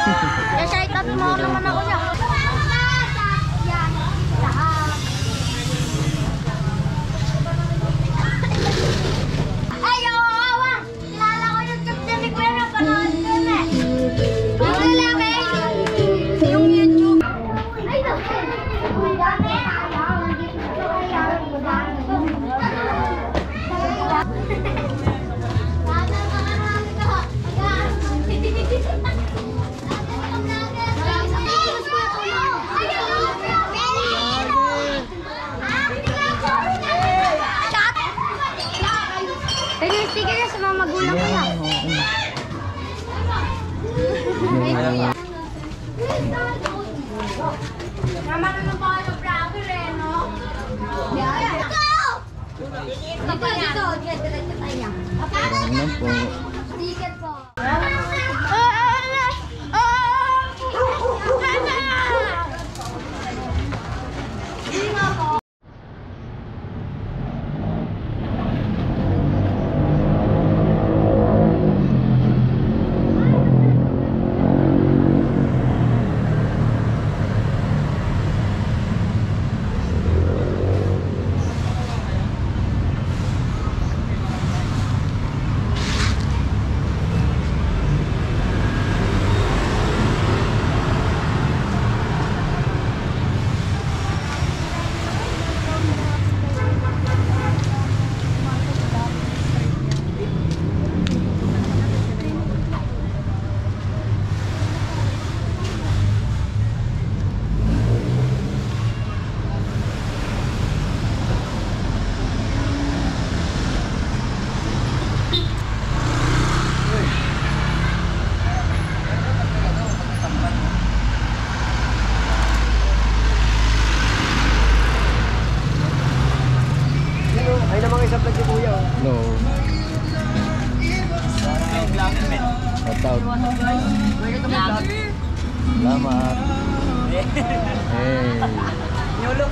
Kahit at mo naman ako niya. Ay, awa! Kilala ko yung tip ni Kuya na panood dun eh. Yung lalaki. Yung YouTube. Ay, naku. Pero yung sticker niya sa mga magulang ko na. Mama ka ng mga vlogger eh, no? Dito! Diretso tayo. Ayan po. Sticker po. Ay namang isang vlog ni Kuya. No. Shout out. Salamat. Hey. Nyolo.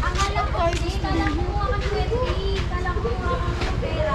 Akala ko 40, kala ko 20, kala ko pera.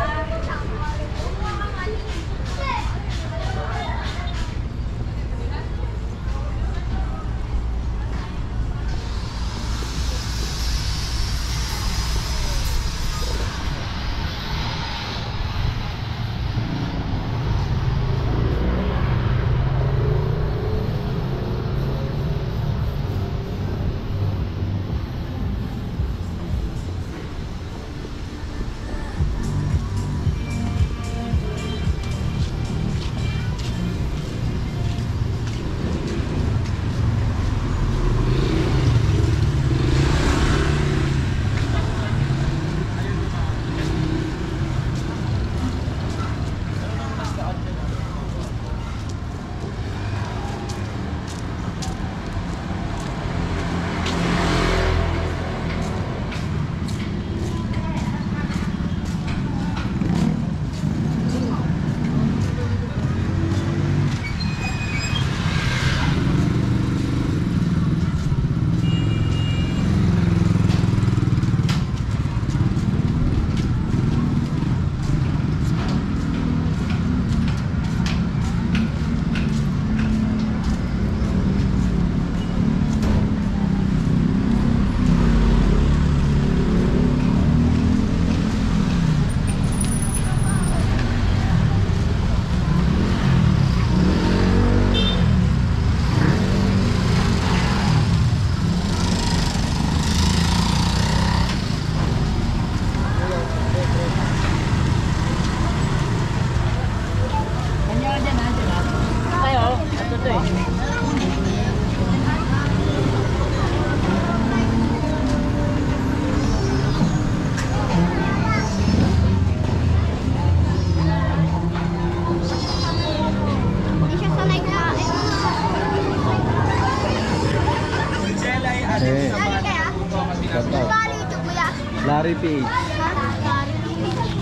Larry PH.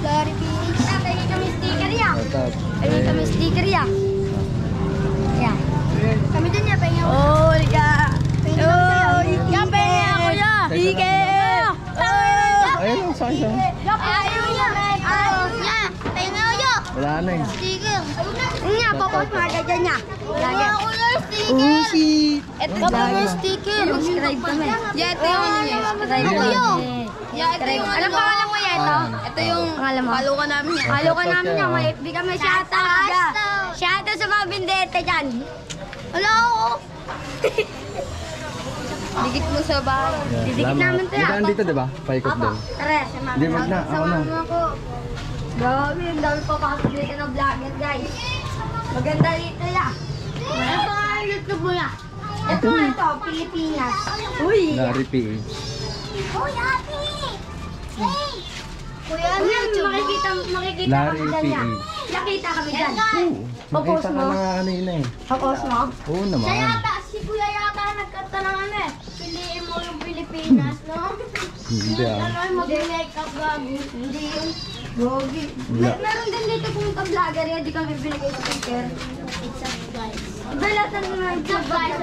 Dari PH. Pengen kami stiker ya. Shout out. Pengen kami stiker ya. Ya. Kami din ya pengen. Oh, Rika. Oh, yang pengen aku ya. Stiker. Ayun, sakit. Ayo ya. Ya, pengen ayo. Wala na eh. Stiker. Ini apa kok ada jadinya? Lagi. Aku ya stiker. Oh, si... Ito kami stiker. Subscribe kami. Ya, ito yung ano niya. Subscribe Ako yun. Ya, ito yung ano pangalan mo ya ito? Ito yung pangalan mo. Follow ka namin yan. Follow ka namin yan. May FB kami. Shoutout. Shoutout sa mga bindete dyan. Wala ako. Dikit mo sa bahay. Didikit namin ito Dito yan. dito, diba? Paikot din. Tara, sama Hindi, wag na. Ako na. ako. Grabe, ang dami pa pasok dito ng vlogger, guys. Maganda dito ya. Ano pa nga yung YouTube mo ya? Ito, Pilipinas. Uy! Larry PH. Uy, ate! Hey! Kuya, ano yung makikita Larry kami dyan ya? PH. Nakita kami dyan. Oo. Popost Nakita ka mo? na kanina eh. Tapos mo? Oo naman. Siya yata, si Kuya yata nagkata ng ano eh. Piliin mo yung Pilipinas, no? Hindi ah. Ano, mag-makeup gago. Hindi yung gogi. Wala. Meron din dito kung ka-vlogger yan, di kami binigay sa sticker. It's a guys. Balatan mo na yung guys.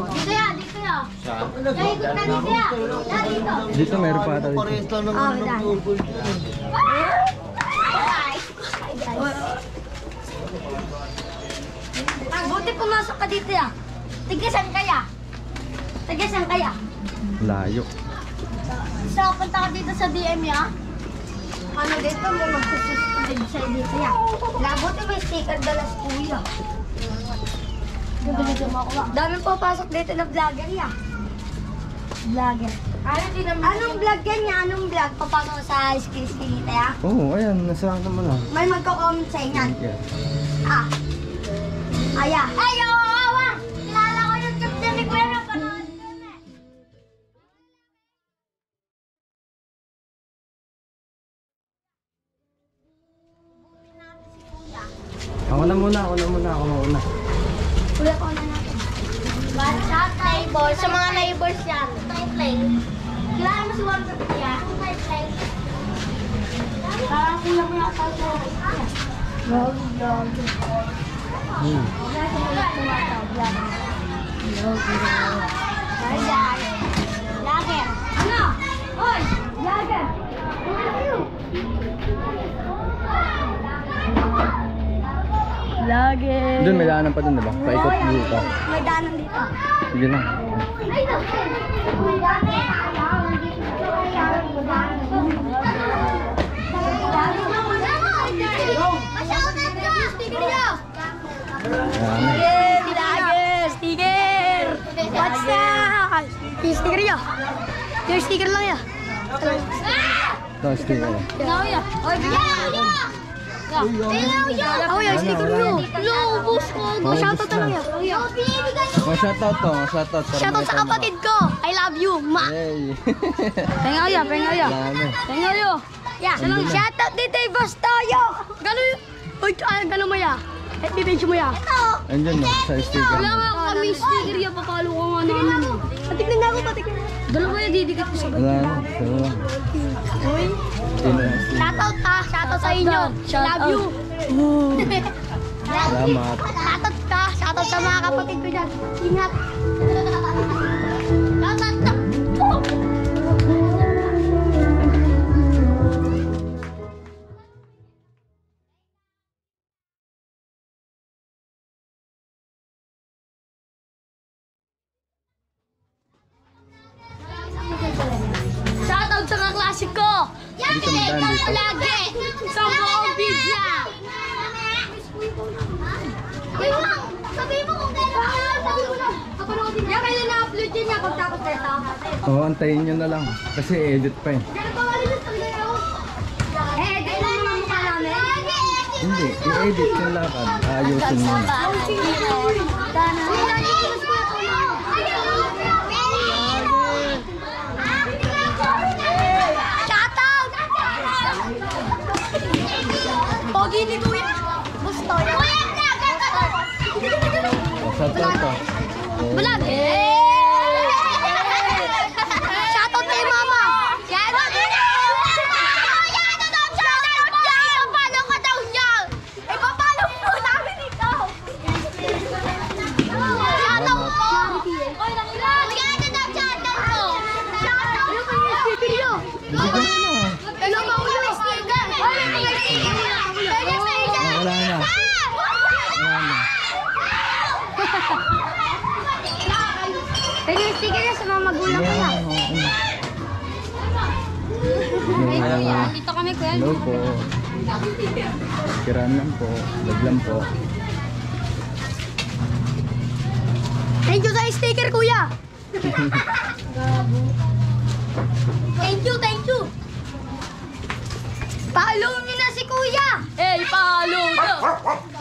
Dito ya, dito ya. Ikot na dito ya. Dito. Dito meron pa ata dito. Oh, dahil. Buti pumasok ka dito ya. Tigasan kaya? Tigasan kaya? Layo. So, punta ka dito sa DM ya. Ano dito, may magsususubscribe sa'yo dito ya. Buti may sticker dala sa kuya. Dami po pasok dito na vlogger ya. Vlogger. Anong vlog yan niya? Anong vlog? Papasok sa skills-kilita ya? Oo, ayan. Nasa ano mo na. May magko-comment sa inyan. Yeah. Ah. Aya. Ayo, awa. Kilala ko yung YouTube ni Kuya na panood yun eh. Ako na muna. Kuya ko na natin. Shot neighbors. Sa mga neighbors yan. Kilala mo si Juan Kapitya? Parang kuya mo yung asawa ko. Vlog. Vlogger. Ano? Hoy! Vlogger! Vlogger. Doon may daanan pa dun, diba? Paikot dito. May danan dito. Sige na. Ay, Ayan. Sticker! What's that? Sticker ya? Yung sticker lang ya? Ito, sticker. Pingaw ya? Oy, pingaw ya! Pingaw ya! Oh, yung sticker mo. Lo, ubus ko. Shoutout na lang ya. Oh, shoutout to. Shoutout. Shoutout sa kapatid ko. I love you, ma. Hey. Pingaw ya, pingaw ya. Dami. Pingaw ya. Ya, shoutout dito yung boss tayo. Gano'n yun? Uy, gano'n mo ya? Bibensyo mo ya? Ito. Andyan no, sa sticker. Wala nga kami sticker ya. Papalo ko nga nila namin. Patignan na ako, patignan na. Dalawa yung didikit ko sa Wala na. Wala. Uy. Shoutout ha. Shoutout sa inyo. Love you. Salamat. Shoutout ka. Shoutout sa mga kapatid ko dyan. Ingat. Shoutout na. Shoutout sa kaklase ko. Dito na daan dito. Lagi. Sa buong pizza. Sabihin mo kung kailan yan, kailan na-upload yun niya pagtapos na ito. Oo, antayin nyo na lang. Kasi edit pa eh. Ganun pa wala yung sabihin. Edit mo naman mukha namin. Hindi, i-edit yung lakad. Ayusin mo na. Shoutout! Pogi ni Kuya. Gusto. Shoutout to. Vlog. Shoutout na Bigyan mo na. Ano ba ulo? Sticker! Ay, may sticker! Wala na. Wala na. Pero yung sticker na sa mga magulang ko na. Dito kami, kuya. Hello po. Kiran lang po. Vlog lang po. Thank you sa sticker, kuya. Thank you, thank you. Follow niyo na si kuya. Hey, follow nyo!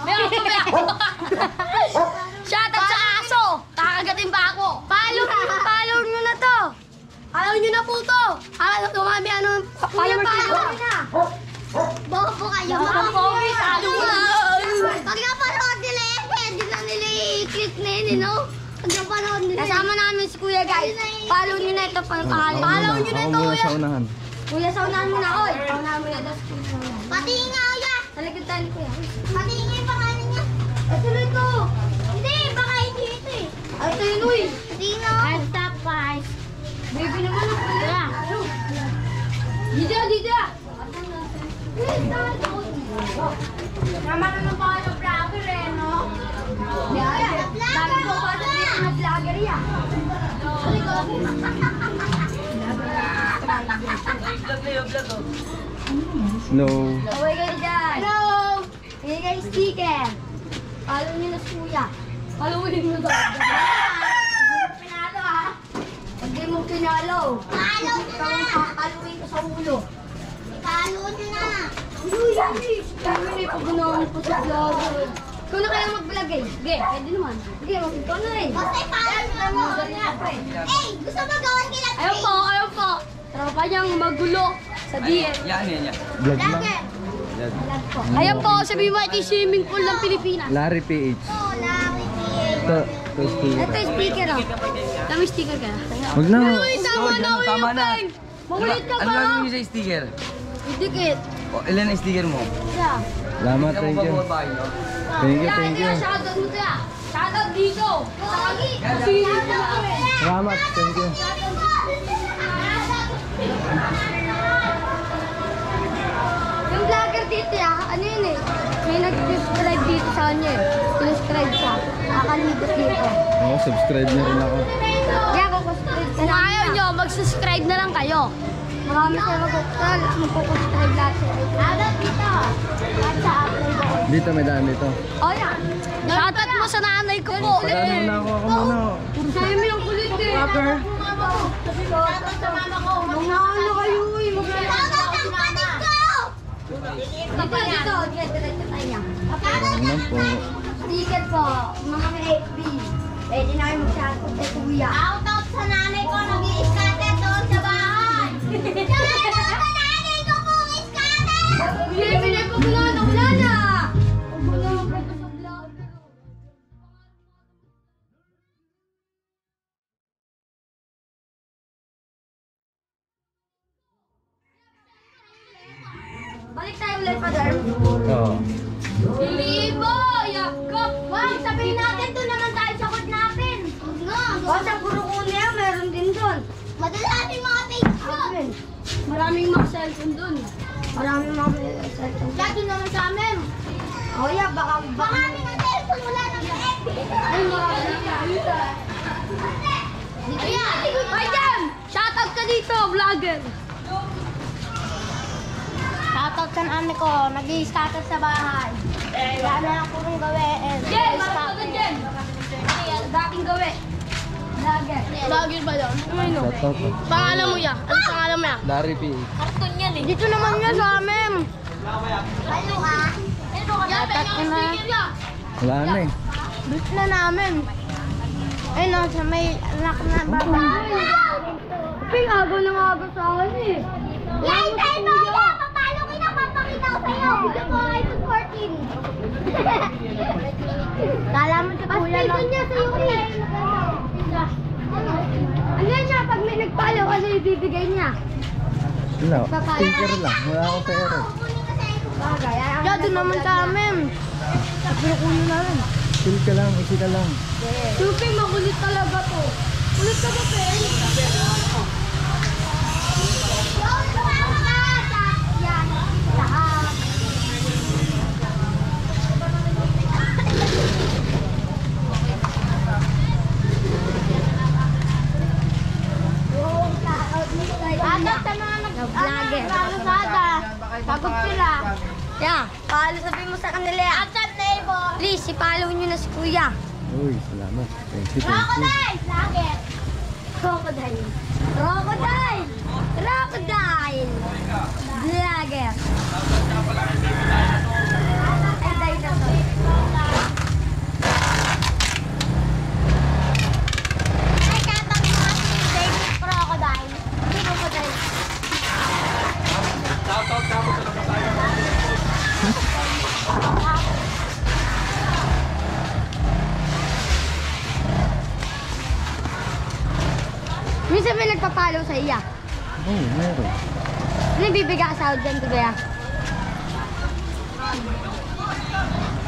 Meron ko meron! Shoutout sa aso! Kakagatin ba ako? Follow niyo na to. Ayaw nyo na po to! Tumami ano? Kuya, follow niyo na. Bobo kayo. Pogi, talo na! Pag napanood nila eh, pwede na nila i-click na yun, no? Pag napanood nila. Kasama namin si kuya, guys. Follow niyo na ito. Follow niyo na ito, Ako muna kuya. sa unahan. Kuya, saunahan mo na, oy. Saunahan mo na. Pati nga, kuya. Sa likod tayo ni kuya. Pati nga yung pangalan niya. Ito na ito. Hindi, baka hindi ito eh. Ay, ito yun, uy. Pati nga. Guys, stop, guys. Baby naman ang kuya. Dito, dito. Mama naman pa kayo vlogger eh, no? Dami ko pa na vlogger yan. No. Away kayo dyan. Hello! Hindi kayo sticker. Follow nyo na si kuya. Follow nyo daw. Pinalo ha. Pag di mo pinalo. Follow nyo na. Paluin ko sa ulo. Follow nyo na. Uy, yan eh. Kami na pag ganahan ko sa vlogger. Ikaw na kaya mag-vlog eh. Sige, pwede naman. Sige, mag-ikaw na eh. Basta follow nyo mo. Eh, gusto mo gawin kila Ayaw po! Tropa niyang magulo sa DM. Yan. Vlog lang. Vlog. Ayan po, sabihin mo, ito yung swimming pool ng Pilipinas. Larry PH. Ito. Ito sticker. Ito yung sticker oh. Kami sticker ka. Huwag na. Uy, tama na, Peng! Makulit ka Ano ba? gagawin niyo sa sticker? Idikit. O, ilan ang sticker mo? Yeah. Salamat, Ikaw thank ba you. babae, no? Thank you, thank you. Shoutout mo siya. Shoutout dito. Salamat, thank you. Yung vlogger dito ano yun eh. May nag-subscribe dito sa kanya eh. Subscribe siya. Akalibot dito. Ako, subscribe na rin ako. Kaya mag-subscribe Kung ayaw nyo, mag-subscribe na lang kayo. Marami siya mag-subscribe lahat siya. Alat dito. At sa upload ako. Dito, may daan dito. Oh yan. Shoutout mo sa nanay ko po. Pagano na ako muna. Sa'yo mo yung kulit eh. Shoutout sa mama ko. Mga kayo eh. Shoutout ang kapatid ko! Dito, dito. Diretso tayo. Ano lang po. Sticker po. Mga may FB. Pwede na kayo mag-shoutout kay kuya. Shoutout sa nanay ko. Nag-i-scatter doon sa bahay. Shoutout sa nanay ko po. Scatter! Bili ko muna ng ulana. Wala ko sa vlog. Balik tayo ulit, Father. Oo. Libo! Yakap! Wag, sabihin natin doon naman tayo sa court natin. O, sa Burukune, meron din doon. Madala natin mga page ko. Maraming mga cellphone dun. Maraming mga cellphone. Dito naman sa amin. O, yeah, baka kami ng cellphone, wala nang FB. Ay, maraming dito. Dito yan. Ay, Jam! Shoutout ka dito, vlogger. Shoutout sa nanay ko, nag-i-scatter sa bahay. Wala na lang po kong gawin. Jen! Marunong ka, Jen! Dating gawin. Vlogger. Vlogger ba yun? Ano? Shoutout po. Pangalan mo ya? Ano pangalan mo ya? Larry PH. Karton yan eh. Dito naman yan sa amin. Ano ka? Shoutout ka na. Wala na eh. Dito na namin. Ayun o, sa may anak na babae. Ping, agaw ng agaw sa akin eh. Like tayo mo yan! Papalo kita, papakita ko sa'yo! Gusto ko iPhone 14. Kala mo sa kuya lang. Niya sa'yo eh. Ano yan siya? Pag may nagpalo, ano ibibigay niya? Wala. Sticker lang. Wala akong pera. Bagay. Ya, doon naman sa amin. Pagkukunin namin. Chill ka lang, easy ka lang. Suping, makulit talaga to. Kulit ka ba, Pen? Vlogger. Lazada. Pagod sila. Yeah, sabihin mo sa kanila yan. Outside neighbor. Please, i-follow nyo na si Kuya. Uy, salamat. Thank you, thank you. Crocodile. Nugget. Crocodile. Crocodile! Crocodile! Vlogger. Ay, dinosaur. Ay, katang mga baby crocodile. Crocodile. Minsan may nagpapalo sa iya. Oh, meron. Ano yung bibigay ka sa dyan, Kuya?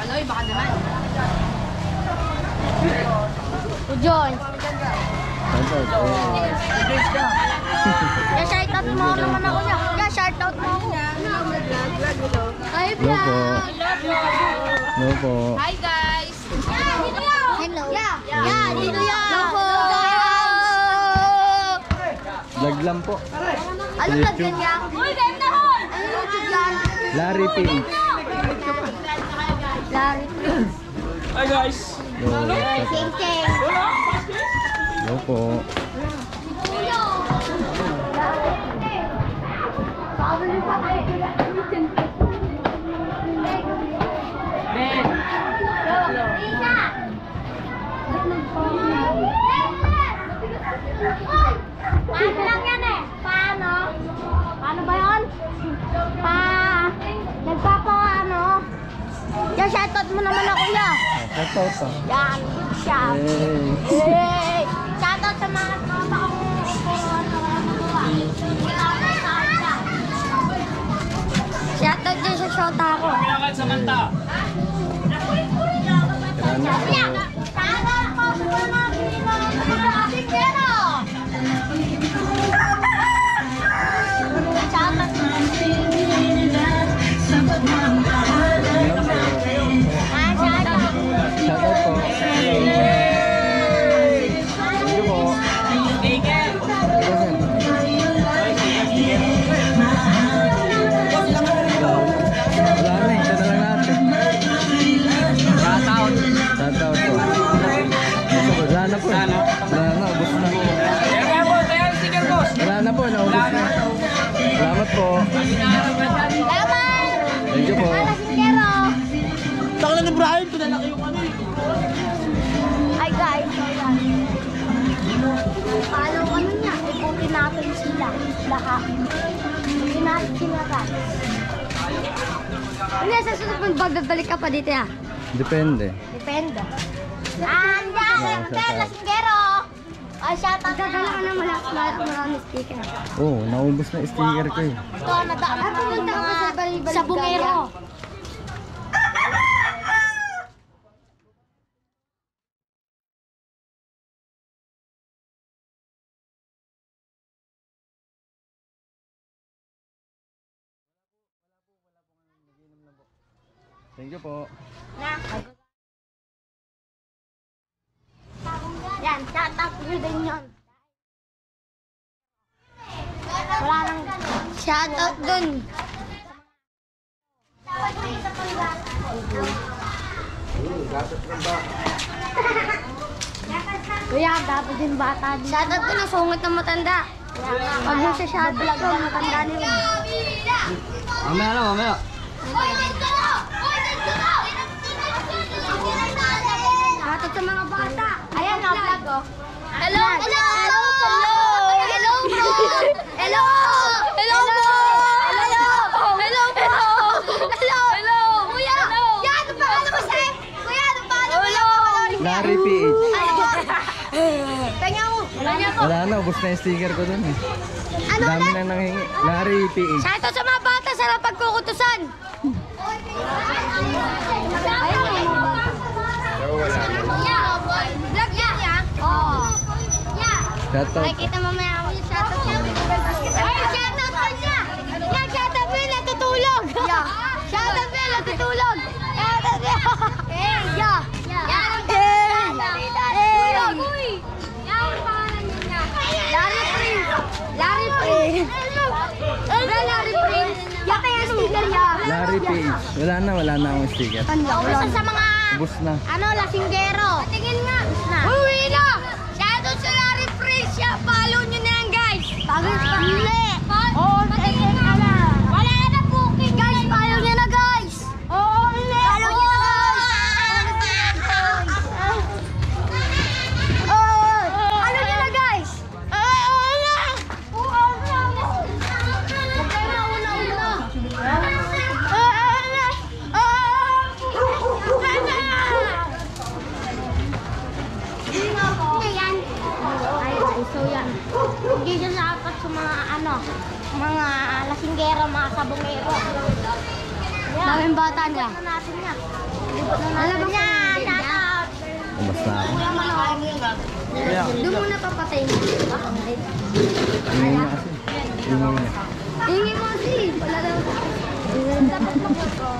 Kaloy, baka naman. O, John. Shoutout. Yeah, shout out mo naman ako niya. Yeah, shout out mo ako. Hi, Hello po. Hello po. Hi, guys. Hello. Yeah, dito yan. Hello po. Vlog lang po. Ano vlog yan niya? Uy, game na hon! Ano YouTube yan? Larry PH. Larry. Hi guys! Hello. King King. Hello po. Paano lang yan eh? Paano? Paano ba yun? Nagpapaano? Yeah, shout out mo naman ako niya. Shoutout ah. Yan, siya. Hey. Hey! Shoutout sa mga tropa kong Shout out dyan sa shota ako. Salamat po. Sana ako sa mga Pinoy sa Asingero! Shoutout sa mga Shoutout po. Hello. Thank you po. Wala na, isa na lang natin. Shoutout! Shoutout po. Wala na po. Wala na, ubos na. Kaya po, tayo ang sticker boss! Wala na po, naubos na. Salamat po. Salamat! Thank you po. Asingero! Takala ni Brian, pinalaki yung ano eh. Hi guys, so yan. Paano ano niya? Ikutin natin sila. Lahat. Ikutin natin sila guys. Hindi, sa susunod magbabalik ka pa dito ya. Depende. Depende. Andiyan! Andiyan! Lasingero! Ay, shoutout Gagala ka na. ng marami sticker. Oh, naubos na sticker ko eh. Ito, nadaan Ah, pumunta ka pa sa Balibaligaria. sa bungero. Thank you po. Na. Yan, shoutout nyo din yun. Wala nang... Shout out dun. Kuya, dapat din bata din. Shout out dun ang sungit ng matanda. Pag mo siya shout out dun, matanda na yun. Mamaya na, mamaya. Shout out sa mga bata. Ayan, na-vlog oh. Hello! Hello! Hello! Hello po! Hello! Hello po! Hello! Hello po! Hello! Hello! Kuya! Kuya, ano pa? Ano ba siya? Kuya, ano pa? Ano ba? Larry PH. Kanya mo! Wala na, ubos na yung sticker ko dun eh. Ano Dami ulit? na nanghingi. Larry PH. Shout out sa mga bata sa pagkukutusan! Ayun yung mga bata. Vlog yan ya? Oo. Shoutout. Nakikita mamaya ako yung shoutout niya. Ay, shoutout ko niya! Yan, shoutout mo yung natutulog! Shoutout mo yung natutulog! Shoutout niya! Eh, yeah! Yan! Natutulog! Yan ang pangalan niya! Larry Prince! Larry Prince! Larry Page. Wala na akong sticker. Isa sa mga, Ubus na. lasinggero. Tingin nga. Ubus na. Uwi na! Shadow sa Larry Page. Follow nyo na yan, guys. Pagod pa. Hindi. Oo, patingin nga. Wala na booking. Guys, follow nyo na, guys. Oo, hindi. Follow nyo na, guys. Follow nyo na, guys. Huwag kayo mauna-una. So yan. Hindi siya dapat sa mga mga lasinggero, mga sabongero. Daming bata niya. Libot na natin yan. Alam mo Yan, shoutout. Ubus na ako. Doon muna papatay mo. Ingay na kasi. Ingay na. Ingin mo si. Wala daw. Dapat mag-go.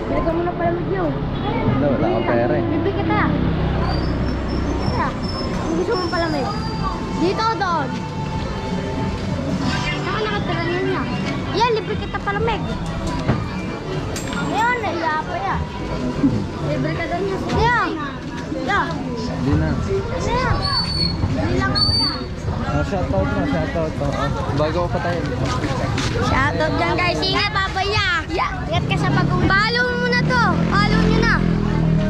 Lagyan mo na pala medyo. Wala akong pera eh. Libre kita. Kung gusto mo pala may. Dito o doon? Saka nakatira na niya. Yan, libre kita pala, Meg. Ngayon, naiya pa yan. Libre ka doon niya. Yan. Yan. Hindi na. Yan. Hindi lang ako yan. Shoutout na, shoutout. Bago ko patayin. Shoutout dyan guys. Ingat babaya. Ingat ka sa pag-uwi. Follow mo na to. Follow nyo na.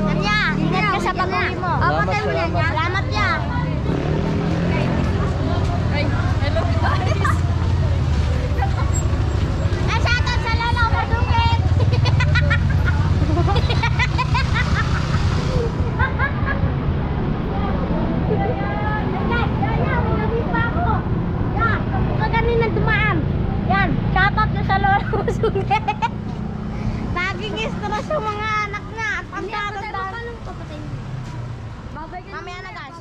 Anya, ingat ka sa pag-uwi mo. Papatay mo na niya. Salamat yan. Hello guys. Shoutout sa Lolo Madungit. Yan, shoutout na sa Lolo Madungit. Naging stress yung mga anak niya at ang Papatay tatanda. mo. Papatay mo. Babay ka Mamaya na guys.